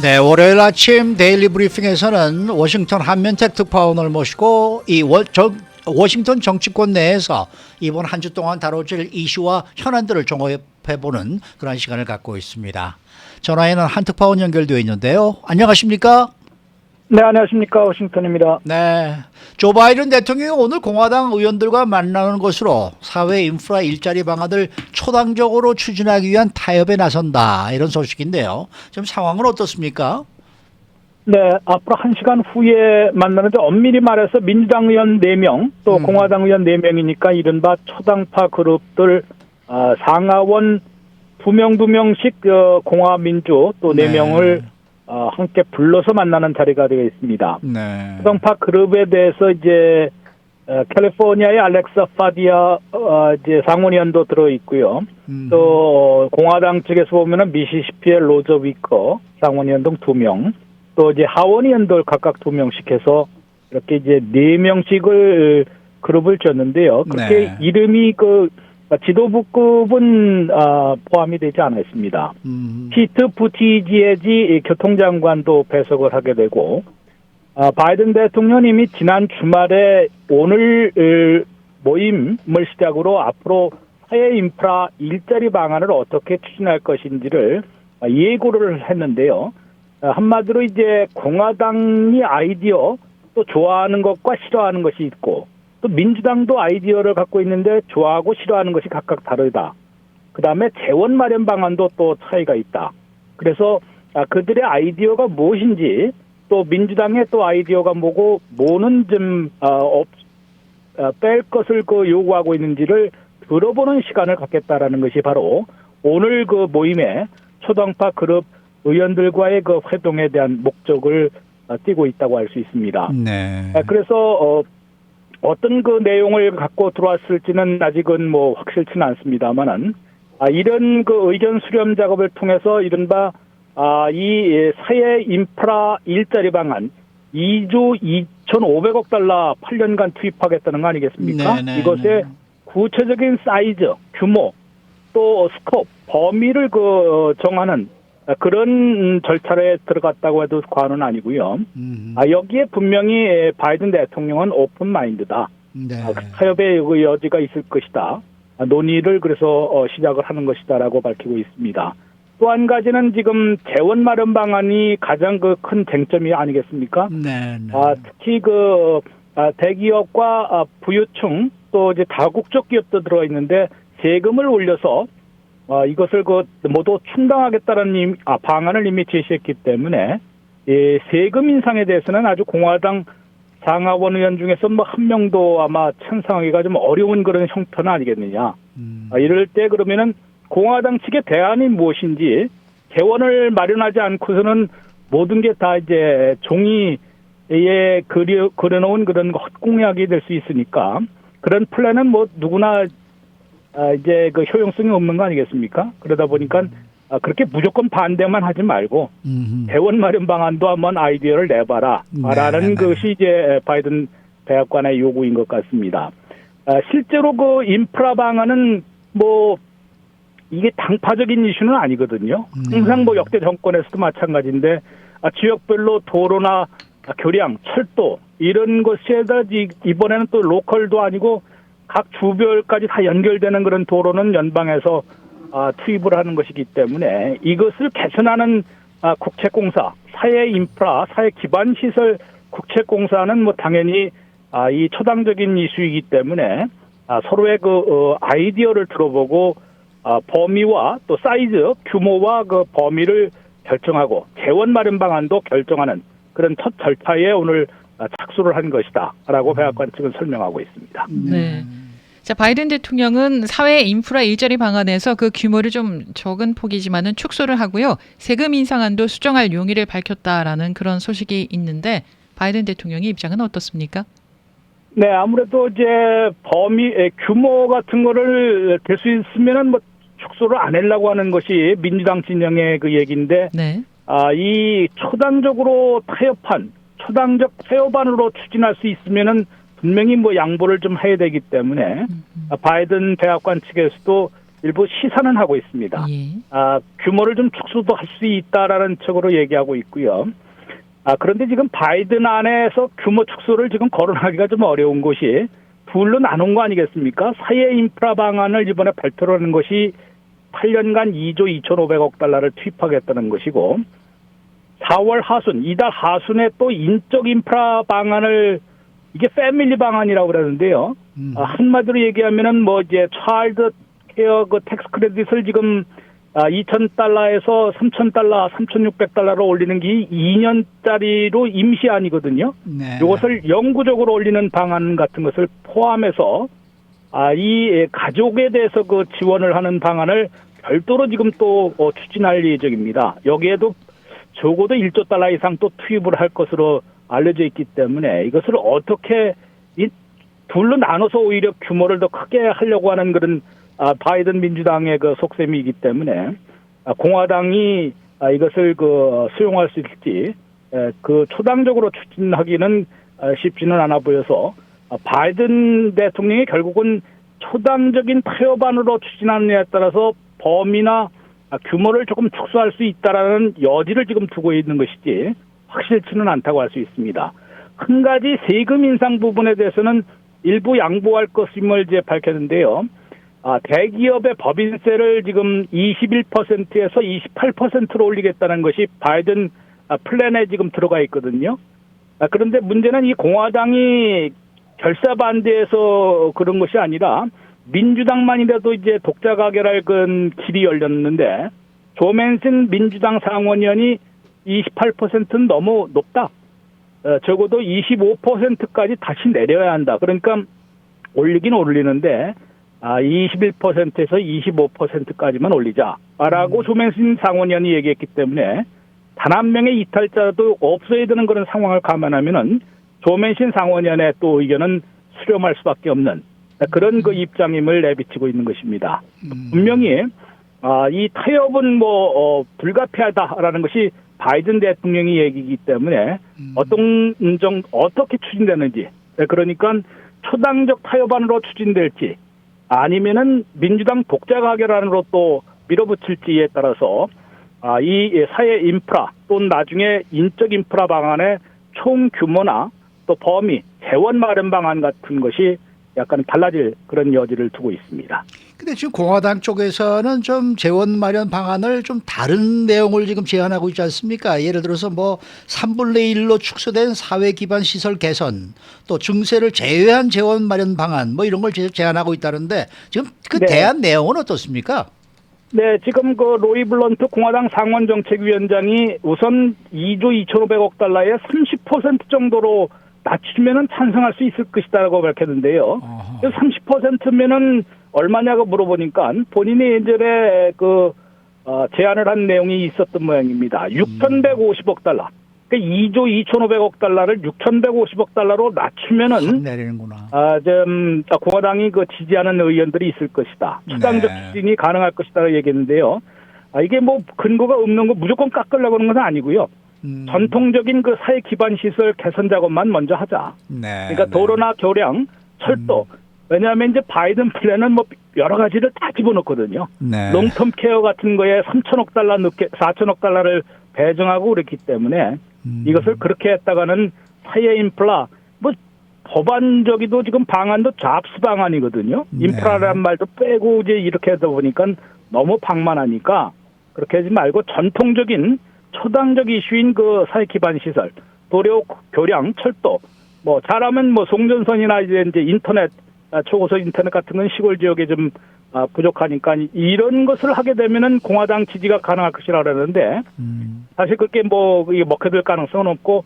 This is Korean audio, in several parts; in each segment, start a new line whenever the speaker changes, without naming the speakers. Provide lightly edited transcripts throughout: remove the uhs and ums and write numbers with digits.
네, 월요일 아침 데일리 브리핑에서는 워싱턴 한면택 특파원을 모시고 워싱턴 정치권 내에서 이번 한 주 동안 다뤄질 이슈와 현안들을 종합해보는 그런 시간을 갖고 있습니다. 전화에는 한 특파원 연결되어 있는데요. 안녕하십니까?
네, 안녕하십니까. 워싱턴입니다.
네, 조 바이든 대통령이 오늘 공화당 의원들과 만나는 것으로 사회 인프라 일자리 방안을 초당적으로 추진하기 위한 타협에 나선다, 이런 소식인데요. 지금 상황은 어떻습니까?
네, 앞으로 1시간 후에 만나는데 엄밀히 말해서 민주당 의원 4명, 또 공화당 의원 4명이니까 이른바 초당파 그룹들 상하원 2명 공화민주 또 4명을 함께 불러서 만나는 자리가 되겠습니다.
네.
초당파 그룹에 대해서 이제 캘리포니아의 알렉사 파디아 이제 상원의원도 들어 있고요. 또 공화당 측에서 보면은 미시시피의 로저 위커 상원의원 등 2명, 또 이제 하원의원들 각각 2명씩 해서 이렇게 이제 4명씩을 그룹을 줬는데요. 그렇게
네.
이름이 지도부급은 포함이 되지 않아 있습니다. 피트 부티지에지 교통장관도 배석을 하게 되고, 바이든 대통령님이 지난 주말에 오늘 모임을 시작으로 앞으로 사회 인프라 일자리 방안을 어떻게 추진할 것인지를 예고를 했는데요. 한마디로 이제 공화당이 아이디어 또 좋아하는 것과 싫어하는 것이 있고, 또 민주당도 아이디어를 갖고 있는데 좋아하고 싫어하는 것이 각각 다르다. 그다음에 재원 마련 방안도 또 차이가 있다. 그래서 그들의 아이디어가 무엇인지, 또 민주당의 또 아이디어가 뭐는 좀 뺄 것을 요구하고 있는지를 들어보는 시간을 갖겠다라는 것이 바로 오늘 그 모임에 초당파 그룹 의원들과의 그 회동에 대한 목적을 띠고 있다고 할 수 있습니다.
네.
그래서 어떤 그 내용을 갖고 들어왔을지는 아직은 확실치는 않습니다만은 이런 그 의견 수렴 작업을 통해서 이른바 이 사회 인프라 일자리 방안 2조 2,500억 달러 8년간 투입하겠다는 거 아니겠습니까?
네네.
이것의 구체적인 사이즈, 규모, 또 스코프, 범위를 정하는 그런 절차에 들어갔다고 해도 과언은 아니고요. 여기에 분명히 바이든 대통령은 오픈 마인드다.
네.
타협의 여지가 있을 것이다. 논의를 그래서 시작을 하는 것이다라고 밝히고 있습니다. 또 한 가지는 지금 재원 마련 방안이 가장 큰 쟁점이 아니겠습니까?
네.
특히 대기업과 부유층 또 이제 다국적 기업도 들어 있는데 세금을 올려서 이것을 모두 충당하겠다는 방안을 이미 제시했기 때문에 세금 인상에 대해서는 아주 공화당 상하원 의원 중에서 한 명도 아마 찬성하기가 좀 어려운 그런 형태는 아니겠느냐. 이럴 때 그러면은 공화당 측의 대안이 무엇인지, 재원을 마련하지 않고서는 모든 게 다 이제 종이에 그려놓은 그런 헛공약이 될 수 있으니까 그런 플랜은 누구나 이제 효용성이 없는 거 아니겠습니까? 그러다 보니까 그렇게 무조건 반대만 하지 말고 재원 마련 방안도 한번 아이디어를 내봐라 라는 것이 이제 바이든 대학관의 요구인 것 같습니다. 실제로 인프라 방안은 이게 당파적인 이슈는 아니거든요. 항상 역대 정권에서도 마찬가지인데 지역별로 도로나 교량, 철도 이런 것에다 이번에는 또 로컬도 아니고 각 주별까지 다 연결되는 그런 도로는 연방에서 투입을 하는 것이기 때문에 이것을 개선하는 국책공사, 사회 인프라, 사회 기반 시설 국책공사는 당연히 이 초당적인 이슈이기 때문에 서로의 아이디어를 들어보고 범위와 또 사이즈, 규모와 범위를 결정하고 재원 마련 방안도 결정하는 그런 첫 절차에 오늘 착수를 한 것이다라고 백악관 측은 설명하고 있습니다.
네. 자, 바이든 대통령은 사회 인프라 일자리 방안에서 그 규모를 좀 적은 폭이지만은 축소를 하고요. 세금 인상안도 수정할 용의를 밝혔다라는 그런 소식이 있는데 바이든 대통령의 입장은 어떻습니까?
네, 아무래도 이제 규모 같은 거를 될 수 있으면은 축소를 안 하려고 하는 것이 민주당 진영의 그 얘기인데,
네.
이 초당적으로 초당적 타협안으로 추진할 수 있으면은 분명히 양보를 좀 해야 되기 때문에 바이든 대학관 측에서도 일부 시사는 하고 있습니다.
예.
규모를 좀 축소도 할 수 있다라는 척으로 얘기하고 있고요. 그런데 지금 바이든 안에서 규모 축소를 지금 거론하기가 좀 어려운 것이 둘로 나눈 거 아니겠습니까? 사회 인프라 방안을 이번에 발표를 하는 것이 8년간 2조 2,500억 달러를 투입하겠다는 것이고 4월 하순, 이달 하순에 또 인적 인프라 방안을 이게 패밀리 방안이라고 그러는데요. 한마디로 얘기하면은 뭐 이제 차일드 케어 그 텍스 크레딧을 지금 2,000달러에서 3,000달러, 3,600달러로 올리는 게 2년짜리로 임시안이거든요.
네.
이것을 영구적으로 올리는 방안 같은 것을 포함해서 이 가족에 대해서 그 지원을 하는 방안을 별도로 지금 또 추진할 예정입니다. 여기에도 적어도 1조 달러 이상 또 투입을 할 것으로 알려져 있기 때문에 이것을 어떻게 이 둘로 나눠서 오히려 규모를 더 크게 하려고 하는 그런 바이든 민주당의 그 속셈이기 때문에 공화당이 이것을 그 수용할 수 있을지 그 초당적으로 추진하기는 쉽지는 않아 보여서 바이든 대통령이 결국은 초당적인 타협안으로 추진하느냐에 따라서 범위나 규모를 조금 축소할 수 있다라는 여지를 지금 두고 있는 것이지 확실치는 않다고 할 수 있습니다. 한 가지 세금 인상 부분에 대해서는 일부 양보할 것임을 이제 밝혔는데요. 대기업의 법인세를 지금 21%에서 28%로 올리겠다는 것이 바이든 플랜에 지금 들어가 있거든요. 그런데 문제는 이 공화당이 결사 반대해서 그런 것이 아니라 민주당만이라도 이제 독자 가결할 그 길이 열렸는데 조 맨슨 민주당 상원의원이 28%는 너무 높다. 적어도 25%까지 다시 내려야 한다. 그러니까 올리긴 올리는데 21%에서 25%까지만 올리자라고 조 맨슨 상원의원이 얘기했기 때문에 단 한 명의 이탈자도 없어야 되는 그런 상황을 감안하면은 조 맨슨 상원의원의 또 의견은 수렴할 수밖에 없는 그런 그 입장임을 내비치고 있는 것입니다. 분명히 이 타협은 불가피하다라는 것이 바이든 대통령의 얘기이기 때문에 어떻게 추진되는지 그러니까 초당적 타협안으로 추진될지 아니면은 민주당 독자 가결안으로 또 밀어붙일지에 따라서 이 사회 인프라 또는 나중에 인적 인프라 방안의 총 규모나 또 범위, 재원 마련 방안 같은 것이 약간 달라질 그런 여지를 두고 있습니다.
근데 지금 공화당 쪽에서는 좀 재원 마련 방안을 좀 다른 내용을 지금 제안하고 있지 않습니까? 예를 들어서 뭐 3분의 1로 축소된 사회 기반 시설 개선, 또 증세를 제외한 재원 마련 방안 뭐 이런 걸 제안하고 있다는데 지금 그
네.
대안 내용은 어떻습니까?
네, 지금 그 로이 블런트 공화당 상원정책위원장이 우선 2조 2,500억 달러의 30% 정도로 낮추면은 찬성할 수 있을 것이다라고 밝혔는데요. 30%면은 얼마냐고 물어보니까 본인이 예전에 제안을 한 내용이 있었던 모양입니다. 6,150억 달러. 그러니까 2조 2,500억 달러를 6,150억 달러로 낮추면은
내리는구나.
공화당이 지지하는 의원들이 있을 것이다. 추당적 추진이 가능할 것이다라고 얘기했는데요. 이게 뭐 근거가 없는 거 무조건 깎으려고 하는 것은 아니고요. 전통적인 그 사회 기반 시설 개선 작업만 먼저 하자.
네,
그러니까 도로나 교량, 철도. 왜냐하면 이제 바이든 플랜은 뭐 여러 가지를 다 집어넣거든요.
네.
롱텀 케어 같은 거에 3천억 달러 넣게 4천억 달러를 배정하고 그랬기 때문에 이것을 그렇게 했다가는 사회 인프라 뭐 법안적이도 지금 방안도 잡스 방안이거든요. 인프라라는 말도 빼고 이제 이렇게 하다 보니까 너무 방만하니까 그렇게 하지 말고 전통적인 초당적 이슈인 그 사회 기반 시설, 도로, 교량, 철도, 뭐 잘하면 뭐 송전선이나 이제 인터넷, 초고속 인터넷 같은 건 시골 지역에 좀 부족하니까 이런 것을 하게 되면은 공화당 지지가 가능할 것이라 그러는데 사실 그렇게 이게 먹혀들 가능성은 없고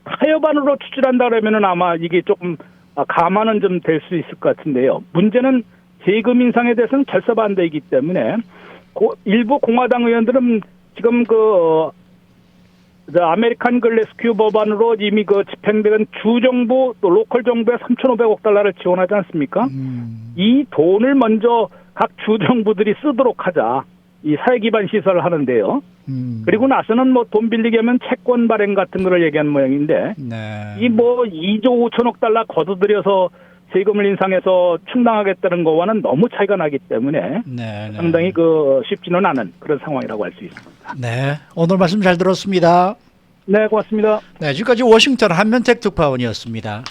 타협안으로 추진한다 그러면은 아마 이게 조금 감안은 좀 될 수 있을 것 같은데요. 문제는 세금 인상에 대해서는 결사 반대이기 때문에 일부 공화당 의원들은 지금 아메리칸 레스큐 법안으로 이미 집행된 주정부 또 로컬 정부에 3,500억 달러를 지원하지 않습니까? 이 돈을 먼저 각 주정부들이 쓰도록 하자. 이 사회 기반 시설을 하는데요. 그리고 나서는 뭐 돈 빌리게 하면 채권 발행 같은 거를 얘기하는 모양인데
네.
이 2조 5천억 달러 거둬들여서 세금을 인상해서 충당하겠다는 거와는 너무 차이가 나기 때문에
네, 네.
상당히 쉽지는 않은 그런 상황이라고 할 수 있습니다.
네, 오늘 말씀 잘 들었습니다.
네, 고맙습니다.
네, 지금까지 워싱턴 한면택 특파원이었습니다.